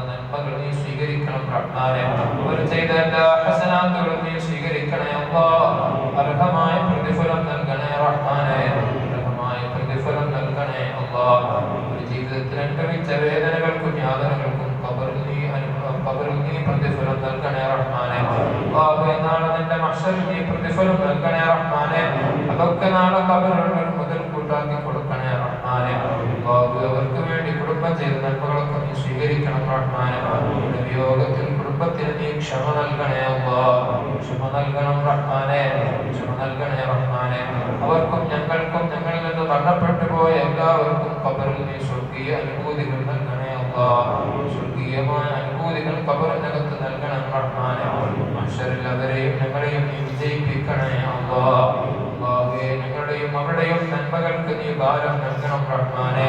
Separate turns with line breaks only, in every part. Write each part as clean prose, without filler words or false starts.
നന്മകൾ നീ സ്വീകരിക്കണം റഹ്മാനെ. അവർ ചെയ്ത എല്ലാ ഹസനാത്തുകളും നീ സ്വീകരിക്കണേ അല്ലാഹ്. അർഹമായ പ്രതിഫലം നൽകണേ റഹ്മാനെ. അർഹമായ പ്രതിഫലം നൽകണേ അല്ലാഹ്. ഒരു ജീവിതത്തിൽ അനുഭവിച്ച വേദനകൾക്കും യാതനകൾക്കും ഖബറിൽ നീ പ്രതിഫലം നൽകണേ റഹ്മാനെ. അല്ലാഹുവേ, നാളെ നിന്റെ മഹ്ശറിൽ നീ പ്രതിഫലം നൽകണേ റഹ്മാനെ. അതൊക്കെ നാളെ ഖബറിൽ മുതൽ കൂട്ടാക്കി കൊടുക്കണേ റഹ്മാനെ. അല്ലാഹുവേ, അവർക്ക് വേണ്ടി കുടുംബം ചെയ്ത നന്മകളൊക്കെ നീ സ്വീകരിക്കണം റഹ്മാനെ. വിയോഗത്തിൽ കുടുംബത്തിന് നീ ക്ഷമ നൽകണേ അല്ലാഹ്. ക്ഷമ നൽകണം റഹ്മാനെ. ക്ഷമ നൽകണേ റഹ്മാനെ. അവർക്കും ഞങ്ങൾക്കും ഞങ്ങളിൽ നിന്ന് മരണപ്പെട്ടു പോയ എല്ലാവർക്കും ഖബറിൽ നീ സ്വർഗീയ അനുഭൂതികൾ നൽകണേ അല്ലാഹ്. സ്വർഗീയമായ അനുഭൂതികൾ ഖബറിനകത്ത് നൽകണം റഹ്മാനെ. മഹ്ശറിൽ അവരെയും ഞങ്ങളെയും നീ വിജയിപ്പിക്കണേ അല്ലാഹ്. അല്ലാഹുവേ, ഞങ്ങളുടെയും അവരുടെയും നന്മകൾക്ക് നീ ഭാരം നൽകണം റഹ്മാനെ.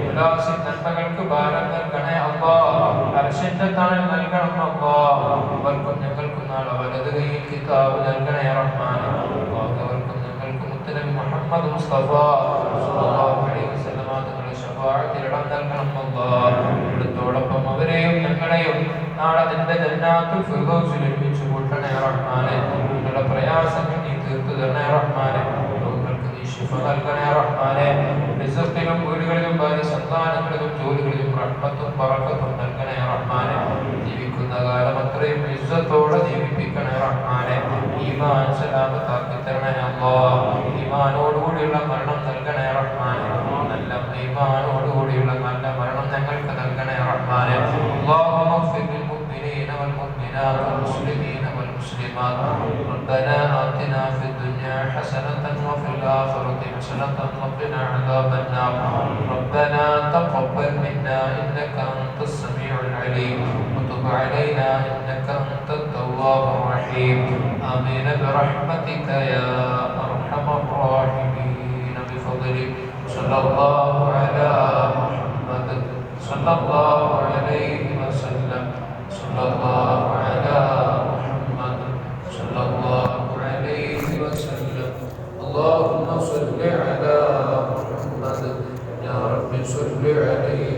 ഉല്ലാസിൻ നന്മകൾക്ക് ഭാരം നൽകണേ അല്ലാഹ്. അർശിന്റെ തണൽ നൽകണം അല്ലാഹ്. അവർക്കും ഞങ്ങൾക്കും നാളെ വലത് കൈയിൽ കിതാബ് നൽകണേ റഹ്മാനെ. അവർക്കും ഞങ്ങൾക്കും മുത്തനബി മുഹമ്മദ് മുസ്തഫ സ്വല്ലല്ലാഹു അലൈഹി വസല്ലം തങ്ങളുടെ ശഫാഅത്തിൽ ഇടം നൽകണം അല്ലാഹ്. ഇടത്തോടൊപ്പം അവരെയും ഞങ്ങളെയും നാളെ നിന്റെ ജന്നാത്തുൽ ഫിർദൗസിൽ ഒരുമിച്ച് കൂട്ടണേ റഹ്മാനെ. ഞങ്ങളുടെ പ്രയാസങ്ങൾ നീ തീർത്തു തരണേ റഹ്മാനെ. രോഗങ്ങൾക്ക് നീ ശിഫ നൽകണേ റഹ്മാനെ. റിസ്ഖിലും വീടുകളിലും ഭാര്യ സന്താനങ്ങളിലും ജോലികളിലും റഹ്മത്തും ബറക്കത്തും നൽകണേ റഹ്മാനെ. ജീവിക്കുന്ന കാലം അത്രയും ഇസ്സത്തോടെ ജീവിപ്പിക്കണേ റഹ്മാനെ. ഈമാൻ സലാമത്താക്കി തരണേ അല്ലാഹ്. ഈമാനോടുകൂടിയുള്ള മരണം നൽകണേ റഹ്മാനെ. നല്ല ഈമാനോടുകൂടിയുള്ള നല്ല മരണം ഞങ്ങൾക്ക് നൽകണേ റഹ്മാനെ. اللهم اغفر للمؤمنين والمؤمنات والمسلمين والمسلمات. ربنا آتنا في الدنيا حسنة وفي الآخرة حسنة وقنا عذاب النار. ربنا تقبل منا إنك أنت السميع العليم وتب علينا إنك أنت التواب الرحيم. آمين برحمتك يا أرحم الراحمين. بفضلك صلى الله على محمد صلى الله عليه وسلم. صلى الله على محمد صلى الله عليه وسلم. اللهم صل على محمد يا رب صل عليه